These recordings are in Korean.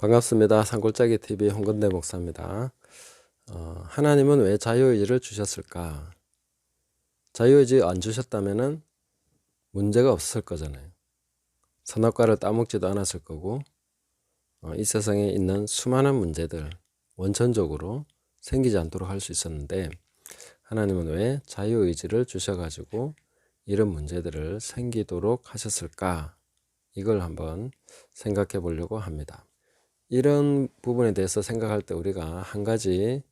반갑습니다. 산골짜기 TV 홍건대 목사입니다. 하나님은 왜 자유의지를 주셨을까? 자유의지 안 주셨다면은 문제가 없었을 거잖아요. 선악과를 따먹지도 않았을 거고, 이 세상에 있는 수많은 문제들 원천적으로 생기지 않도록 할 수 있었는데, 하나님은 왜 자유의지를 주셔가지고 이런 문제들을 생기도록 하셨을까? 이걸 한번 생각해 보려고 합니다. 이런 부분에 대해서 생각할 때 우리가 한 가지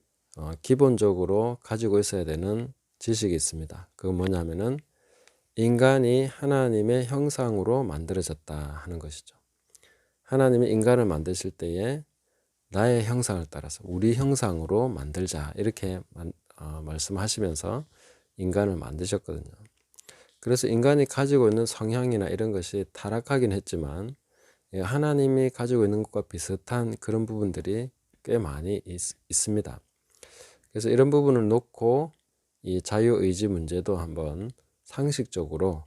기본적으로 가지고 있어야 되는 지식이 있습니다. 그건 뭐냐면은 인간이 하나님의 형상으로 만들어졌다 하는 것이죠. 하나님이 인간을 만드실 때에 나의 형상을 따라서 우리 형상으로 만들자 이렇게 말씀하시면서 인간을 만드셨거든요. 그래서 인간이 가지고 있는 성향이나 이런 것이 타락하긴 했지만 하나님이 가지고 있는 것과 비슷한 그런 부분들이 꽤 많이 있습니다. 그래서 이런 부분을 놓고 이 자유의지 문제도 한번 상식적으로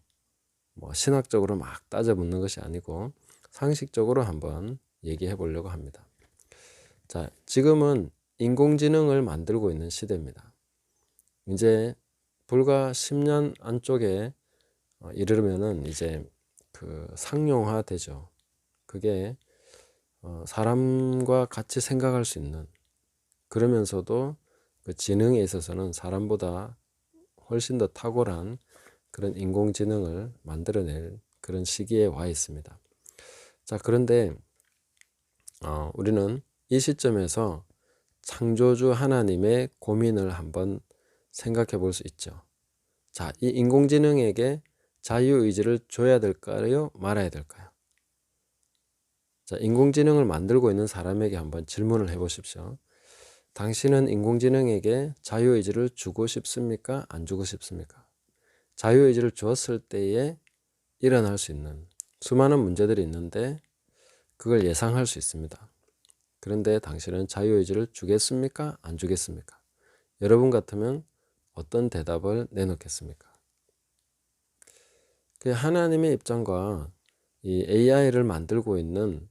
신학적으로 막 따져 묻는 것이 아니고 상식적으로 한번 얘기해 보려고 합니다. 자, 지금은 인공지능을 만들고 있는 시대입니다. 이제 불과 10년 안쪽에 이르면은 이제 그 상용화 되죠. 그게 사람과 같이 생각할 수 있는, 그러면서도 그 지능에 있어서는 사람보다 훨씬 더 탁월한 그런 인공지능을 만들어낼 그런 시기에 와 있습니다. 자, 그런데 우리는 이 시점에서 창조주 하나님의 고민을 한번 생각해 볼 수 있죠. 자, 이 인공지능에게 자유의지를 줘야 될까요? 말아야 될까요? 자, 인공지능을 만들고 있는 사람에게 한번 질문을 해 보십시오. 당신은 인공지능에게 자유의지를 주고 싶습니까? 안 주고 싶습니까? 자유의지를 주었을 때에 일어날 수 있는 수많은 문제들이 있는데 그걸 예상할 수 있습니다. 그런데 당신은 자유의지를 주겠습니까? 안 주겠습니까? 여러분 같으면 어떤 대답을 내놓겠습니까? 그 하나님의 입장과 이 AI를 만들고 있는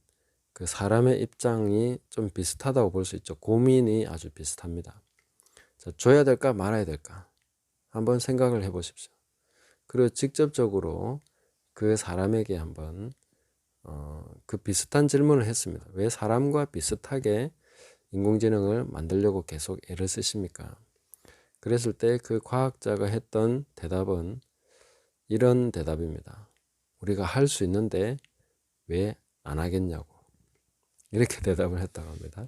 그 사람의 입장이 좀 비슷하다고 볼 수 있죠. 고민이 아주 비슷합니다. 자, 줘야 될까 말아야 될까 한번 생각을 해 보십시오. 그리고 직접적으로 그 사람에게 한번 그 비슷한 질문을 했습니다. 왜 사람과 비슷하게 인공지능을 만들려고 계속 애를 쓰십니까? 그랬을 때 그 과학자가 했던 대답은 이런 대답입니다. 우리가 할 수 있는데 왜 안 하겠냐고 이렇게 대답을 했다고 합니다.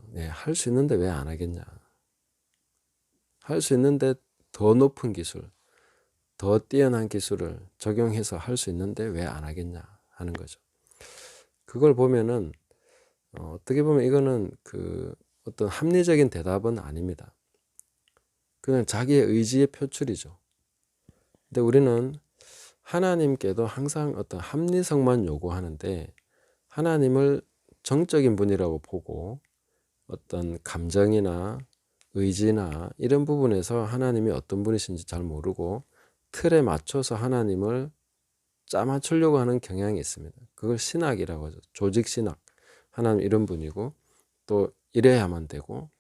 네, 할 수 있는데 왜 안 하겠냐. 할 수 있는데 더 높은 기술, 더 뛰어난 기술을 적용해서 할 수 있는데 왜 안 하겠냐 하는 거죠. 그걸 보면은 어떻게 보면 이거는 그 어떤 합리적인 대답은 아닙니다. 그냥 자기의 의지의 표출이죠. 근데 우리는 하나님께도 항상 어떤 합리성만 요구하는데 하나님을 정적인 분이라고 보고 어떤 감정이나 의지나 이런 부분에서 하나님이 어떤 분이신지 잘 모르고 틀에 맞춰서 하나님을 짜맞추려고 하는 경향이 있습니다. 그걸 신학이라고 하죠. 조직신학. 하나님 이런 분이고 또 이래야만 되고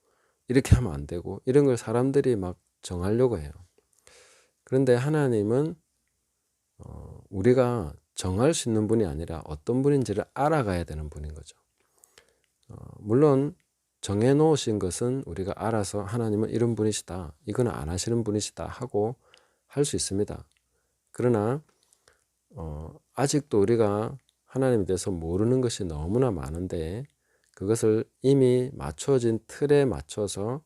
이렇게 하면 안 되고 이런 걸 사람들이 막 정하려고 해요. 그런데 하나님은 우리가 정할 수 있는 분이 아니라 어떤 분인지를 알아가야 되는 분인 거죠. 물론 정해놓으신 것은 우리가 알아서 하나님은 이런 분이시다, 이건 안 하시는 분이시다 하고 할 수 있습니다. 그러나 아직도 우리가 하나님에 대해서 모르는 것이 너무나 많은데 그것을 이미 맞춰진 틀에 맞춰서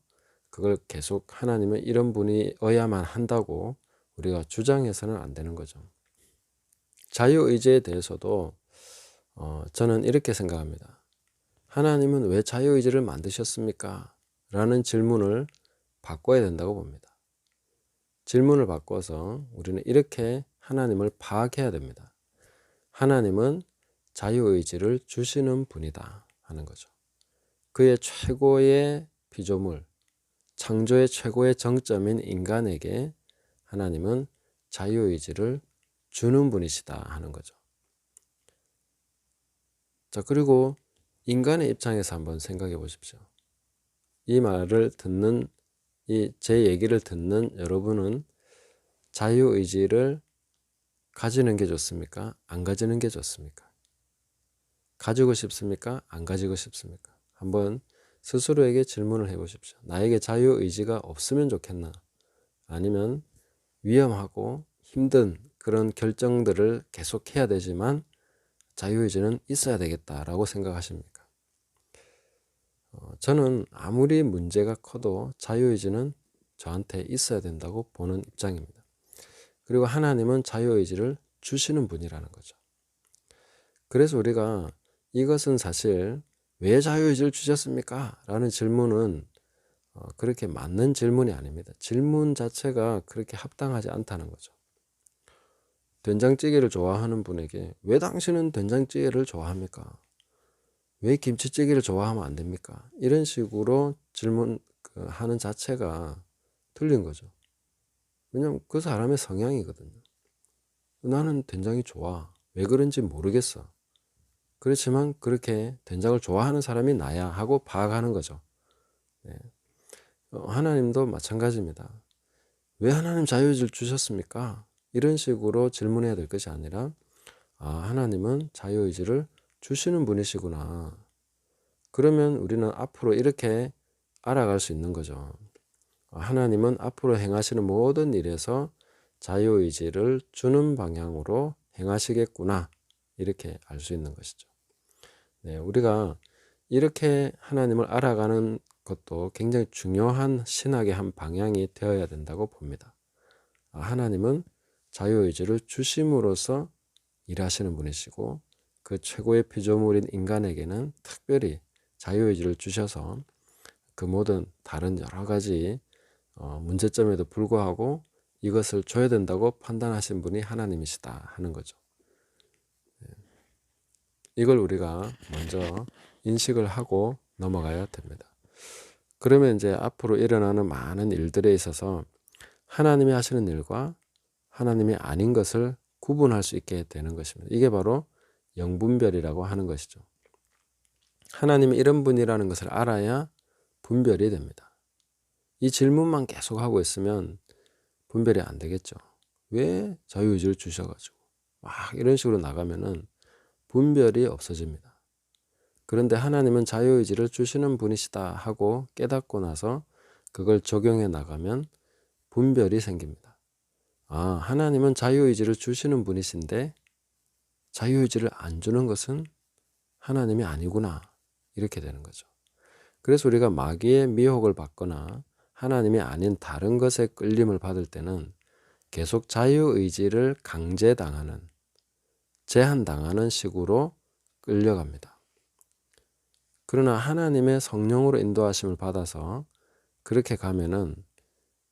그걸 계속 하나님은 이런 분이어야만 한다고 우리가 주장해서는 안 되는 거죠. 자유의지에 대해서도 저는 이렇게 생각합니다. 하나님은 왜 자유의지를 만드셨습니까? 라는 질문을 바꿔야 된다고 봅니다. 질문을 바꿔서 우리는 이렇게 하나님을 파악해야 됩니다. 하나님은 자유의지를 주시는 분이다 하는 거죠. 그의 최고의 피조물, 창조의 최고의 정점인 인간에게 하나님은 자유의지를 주는 분이시다 하는 거죠. 자, 그리고 인간의 입장에서 한번 생각해 보십시오. 이 말을 듣는, 제 얘기를 듣는 여러분은 자유의지를 가지는 게 좋습니까? 안 가지는 게 좋습니까? 가지고 싶습니까? 안 가지고 싶습니까? 한번 스스로에게 질문을 해 보십시오. 나에게 자유의지가 없으면 좋겠나? 아니면 위험하고 힘든 그런 결정들을 계속 해야 되지만 자유의지는 있어야 되겠다라고 생각하십니까? 저는 아무리 문제가 커도 자유의지는 저한테 있어야 된다고 보는 입장입니다. 그리고 하나님은 자유의지를 주시는 분이라는 거죠. 그래서 우리가 이것은 사실 왜 자유의지를 주셨습니까? 라는 질문은 그렇게 맞는 질문이 아닙니다. 질문 자체가 그렇게 합당하지 않다는 거죠. 된장찌개를 좋아하는 분에게 왜 당신은 된장찌개를 좋아합니까? 왜 김치찌개를 좋아하면 안 됩니까? 이런 식으로 질문하는 자체가 틀린 거죠. 왜냐면 그 사람의 성향이거든요. 나는 된장이 좋아. 왜 그런지 모르겠어. 그렇지만 그렇게 된장을 좋아하는 사람이 나야 하고 파악하는 거죠. 네. 하나님도 마찬가지입니다. 왜 하나님 자유의지를 주셨습니까? 이런 식으로 질문해야 될 것이 아니라 하나님은 자유의지를 주시는 분이시구나. 그러면 우리는 앞으로 이렇게 알아갈 수 있는 거죠. 하나님은 앞으로 행하시는 모든 일에서 자유의지를 주는 방향으로 행하시겠구나. 이렇게 알 수 있는 것이죠. 네, 우리가 이렇게 하나님을 알아가는 것도 굉장히 중요한 신학의 한 방향이 되어야 된다고 봅니다. 하나님은 자유의지를 주심으로써 일하시는 분이시고 그 최고의 피조물인 인간에게는 특별히 자유의지를 주셔서 그 모든 다른 여러 가지 문제점에도 불구하고 이것을 줘야 된다고 판단하신 분이 하나님이시다 하는 거죠. 이걸 우리가 먼저 인식을 하고 넘어가야 됩니다. 그러면 이제 앞으로 일어나는 많은 일들에 있어서 하나님이 하시는 일과 하나님이 아닌 것을 구분할 수 있게 되는 것입니다. 이게 바로 영분별이라고 하는 것이죠. 하나님이 이런 분이라는 것을 알아야 분별이 됩니다. 이 질문만 계속 하고 있으면 분별이 안 되겠죠. 왜 자유의지를 주셔가지고 막 이런 식으로 나가면은 분별이 없어집니다. 그런데 하나님은 자유의지를 주시는 분이시다 하고 깨닫고 나서 그걸 적용해 나가면 분별이 생깁니다. 하나님은 자유의지를 주시는 분이신데 자유의지를 안 주는 것은 하나님이 아니구나. 이렇게 되는 거죠. 그래서 우리가 마귀의 미혹을 받거나 하나님이 아닌 다른 것에 끌림을 받을 때는 계속 자유의지를 강제당하는, 제한당하는 식으로 끌려갑니다. 그러나 하나님의 성령으로 인도하심을 받아서 그렇게 가면은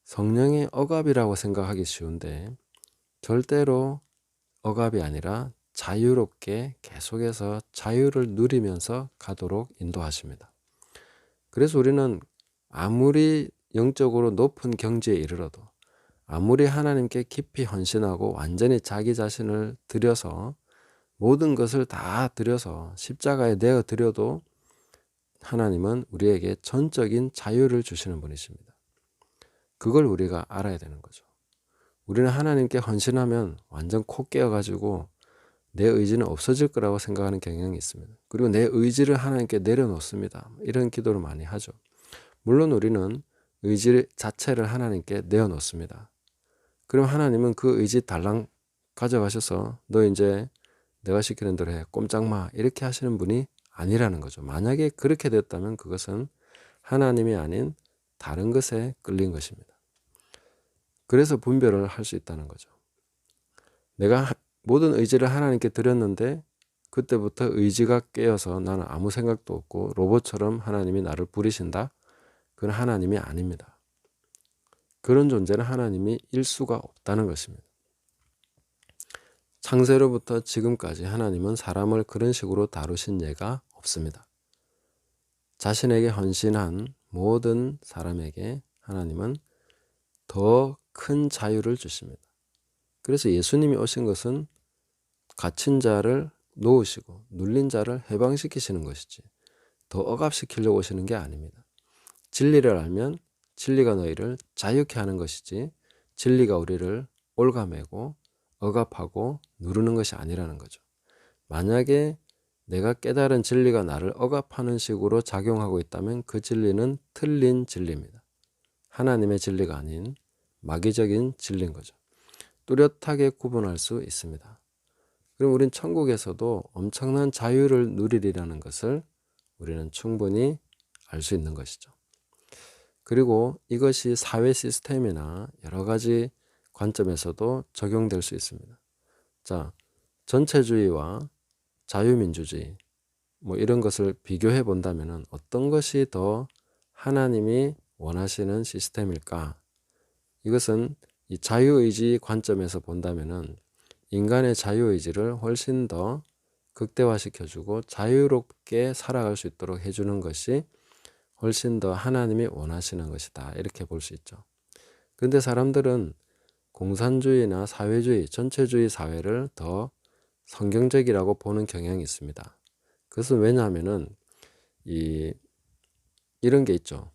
성령의 억압이라고 생각하기 쉬운데 절대로 억압이 아니라 자유롭게 계속해서 자유를 누리면서 가도록 인도하십니다. 그래서 우리는 아무리 영적으로 높은 경지에 이르러도 아무리 하나님께 깊이 헌신하고 완전히 자기 자신을 드려서 모든 것을 다 드려서 십자가에 내어 드려도 하나님은 우리에게 전적인 자유를 주시는 분이십니다. 그걸 우리가 알아야 되는 거죠. 우리는 하나님께 헌신하면 완전 코 깨어가지고 내 의지는 없어질 거라고 생각하는 경향이 있습니다. 그리고 내 의지를 하나님께 내려놓습니다. 이런 기도를 많이 하죠. 물론 우리는 의지 자체를 하나님께 내어놓습니다. 그럼 하나님은 그 의지 달랑 가져가셔서 너 이제 내가 시키는 대로 해, 꼼짝마 이렇게 하시는 분이 아니라는 거죠. 만약에 그렇게 됐다면 그것은 하나님이 아닌 다른 것에 끌린 것입니다. 그래서 분별을 할 수 있다는 거죠. 내가 모든 의지를 하나님께 드렸는데 그때부터 의지가 깨어서 나는 아무 생각도 없고 로봇처럼 하나님이 나를 부리신다? 그건 하나님이 아닙니다. 그런 존재는 하나님이 일 수가 없다는 것입니다. 창세로부터 지금까지 하나님은 사람을 그런 식으로 다루신 예가 없습니다. 자신에게 헌신한 모든 사람에게 하나님은 더 큰 자유를 주십니다. 그래서 예수님이 오신 것은 갇힌 자를 놓으시고 눌린 자를 해방시키시는 것이지 더 억압시키려고 오시는 게 아닙니다. 진리를 알면 진리가 너희를 자유케 하는 것이지 진리가 우리를 올가매고 억압하고 누르는 것이 아니라는 거죠. 만약에 내가 깨달은 진리가 나를 억압하는 식으로 작용하고 있다면 그 진리는 틀린 진리입니다. 하나님의 진리가 아닌 마귀적인 진리인 거죠. 뚜렷하게 구분할 수 있습니다. 그럼 우린 천국에서도 엄청난 자유를 누리리라는 것을 우리는 충분히 알 수 있는 것이죠. 그리고 이것이 사회 시스템이나 여러 가지 관점에서도 적용될 수 있습니다. 자, 전체주의와 자유민주주의 뭐 이런 것을 비교해 본다면 어떤 것이 더 하나님이 원하시는 시스템일까? 이것은 이 자유의지 관점에서 본다면 인간의 자유의지를 훨씬 더 극대화시켜주고 자유롭게 살아갈 수 있도록 해주는 것이 훨씬 더 하나님이 원하시는 것이다. 이렇게 볼 수 있죠. 그런데 사람들은 공산주의나 사회주의, 전체주의 사회를 더 성경적이라고 보는 경향이 있습니다. 그것은 왜냐하면은 이런 게 있죠.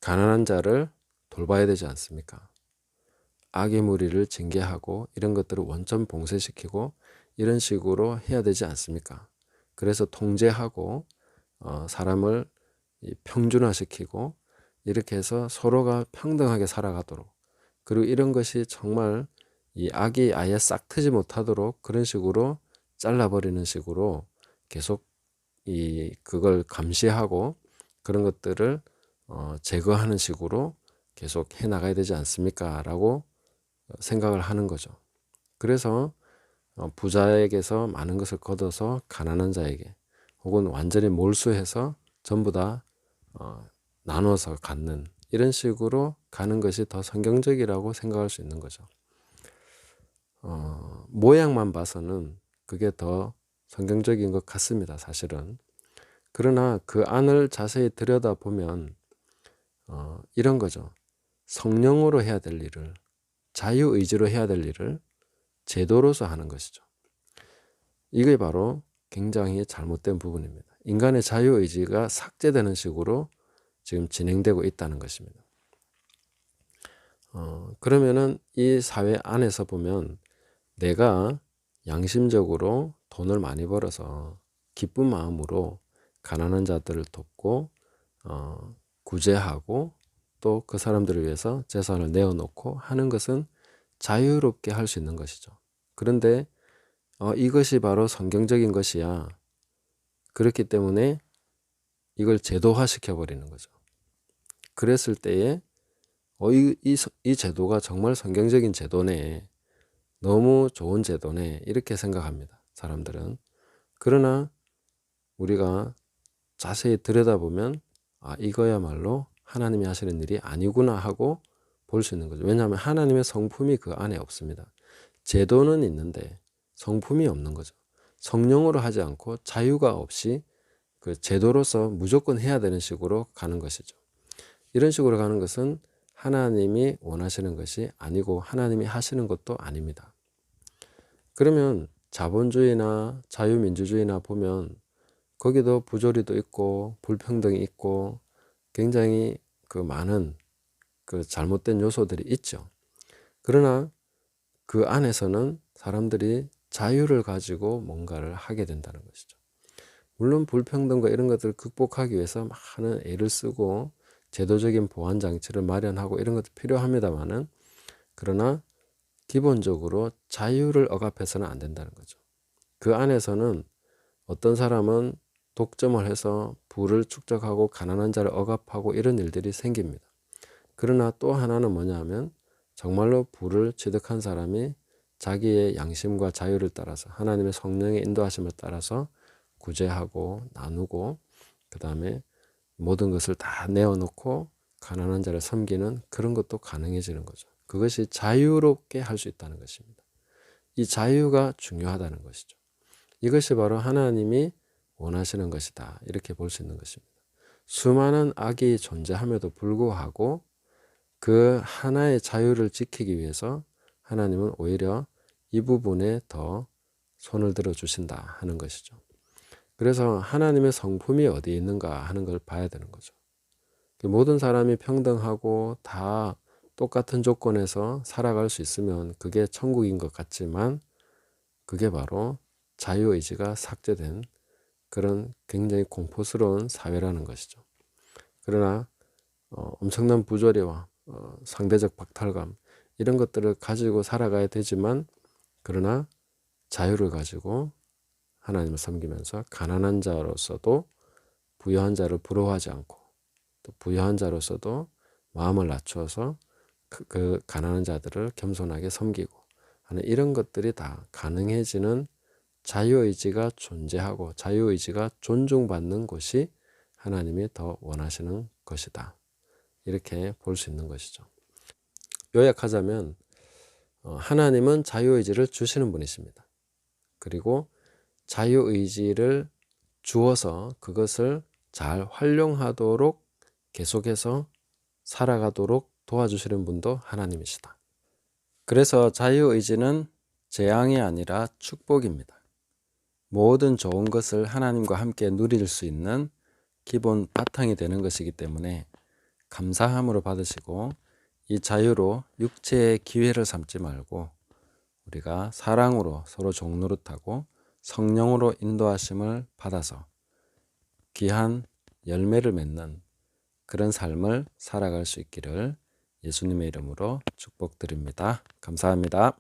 가난한 자를 돌봐야 되지 않습니까? 악의 무리를 징계하고 이런 것들을 원천 봉쇄시키고 이런 식으로 해야 되지 않습니까? 그래서 통제하고 사람을 평준화시키고 이렇게 해서 서로가 평등하게 살아가도록 그리고 이런 것이 정말 이 악이 아예 싹 트지 못하도록 그런 식으로 잘라버리는 식으로 계속 그걸 감시하고 그런 것들을 제거하는 식으로 계속 해 나가야 되지 않습니까? 라고 생각을 하는 거죠. 그래서 부자에게서 많은 것을 걷어서 가난한 자에게 혹은 완전히 몰수해서 전부 다 나눠서 갖는 이런 식으로 가는 것이 더 성경적이라고 생각할 수 있는 거죠. 모양만 봐서는 그게 더 성경적인 것 같습니다. 사실은. 그러나 그 안을 자세히 들여다보면 이런 거죠. 성령으로 해야 될 일을 자유의지로 해야 될 일을 제도로서 하는 것이죠. 이게 바로 굉장히 잘못된 부분입니다. 인간의 자유의지가 삭제되는 식으로 지금 진행되고 있다는 것입니다. 그러면은 이 사회 안에서 보면 내가 양심적으로 돈을 많이 벌어서 기쁜 마음으로 가난한 자들을 돕고 구제하고 또 그 사람들을 위해서 재산을 내어놓고 하는 것은 자유롭게 할 수 있는 것이죠. 그런데 이것이 바로 성경적인 것이야. 그렇기 때문에 이걸 제도화시켜 버리는 거죠. 그랬을 때에 이 제도가 정말 성경적인 제도네. 너무 좋은 제도네. 이렇게 생각합니다. 사람들은. 그러나 우리가 자세히 들여다보면 이거야말로 하나님이 하시는 일이 아니구나 하고 볼 수 있는 거죠. 왜냐하면 하나님의 성품이 그 안에 없습니다. 제도는 있는데 성품이 없는 거죠. 성령으로 하지 않고 자유가 없이 그 제도로서 무조건 해야 되는 식으로 가는 것이죠. 이런 식으로 가는 것은 하나님이 원하시는 것이 아니고 하나님이 하시는 것도 아닙니다. 그러면 자본주의나 자유민주주의나 보면 거기도 부조리도 있고 불평등이 있고 굉장히 그 많은 그 잘못된 요소들이 있죠. 그러나 그 안에서는 사람들이 자유를 가지고 뭔가를 하게 된다는 것이죠. 물론 불평등과 이런 것들을 극복하기 위해서 많은 애를 쓰고 제도적인 보완 장치를 마련하고 이런 것도 필요합니다만은 그러나 기본적으로 자유를 억압해서는 안 된다는 거죠. 그 안에서는 어떤 사람은 독점을 해서 부를 축적하고 가난한 자를 억압하고 이런 일들이 생깁니다. 그러나 또 하나는 뭐냐 하면 정말로 부를 취득한 사람이 자기의 양심과 자유를 따라서 하나님의 성령의 인도하심을 따라서 구제하고 나누고 그 다음에 모든 것을 다 내어놓고 가난한 자를 섬기는 그런 것도 가능해지는 거죠. 그것이 자유롭게 할 수 있다는 것입니다. 이 자유가 중요하다는 것이죠. 이것이 바로 하나님이 원하시는 것이다. 이렇게 볼 수 있는 것입니다. 수많은 악이 존재함에도 불구하고 그 하나의 자유를 지키기 위해서 하나님은 오히려 이 부분에 더 손을 들어 주신다 하는 것이죠. 그래서 하나님의 성품이 어디에 있는가 하는 걸 봐야 되는 거죠. 모든 사람이 평등하고 다 똑같은 조건에서 살아갈 수 있으면 그게 천국인 것 같지만 그게 바로 자유의지가 삭제된 그런 굉장히 공포스러운 사회라는 것이죠. 그러나 엄청난 부조리와 상대적 박탈감 이런 것들을 가지고 살아가야 되지만 그러나 자유를 가지고 하나님을 섬기면서 가난한 자로서도 부유한 자를 부러워하지 않고 또 부유한 자로서도 마음을 낮추어서 그 가난한 자들을 겸손하게 섬기고 하는 이런 것들이 다 가능해지는 자유의지가 존재하고 자유의지가 존중받는 곳이 하나님이 더 원하시는 것이다. 이렇게 볼 수 있는 것이죠. 요약하자면 하나님은 자유의지를 주시는 분이십니다. 그리고 자유의지를 주어서 그것을 잘 활용하도록 계속해서 살아가도록 도와주시는 분도 하나님이시다. 그래서 자유의지는 재앙이 아니라 축복입니다. 모든 좋은 것을 하나님과 함께 누릴 수 있는 기본 바탕이 되는 것이기 때문에 감사함으로 받으시고 이 자유로 육체의 기회를 삼지 말고 우리가 사랑으로 서로 종노릇하고 성령으로 인도하심을 받아서 귀한 열매를 맺는 그런 삶을 살아갈 수 있기를 예수님의 이름으로 축복드립니다. 감사합니다.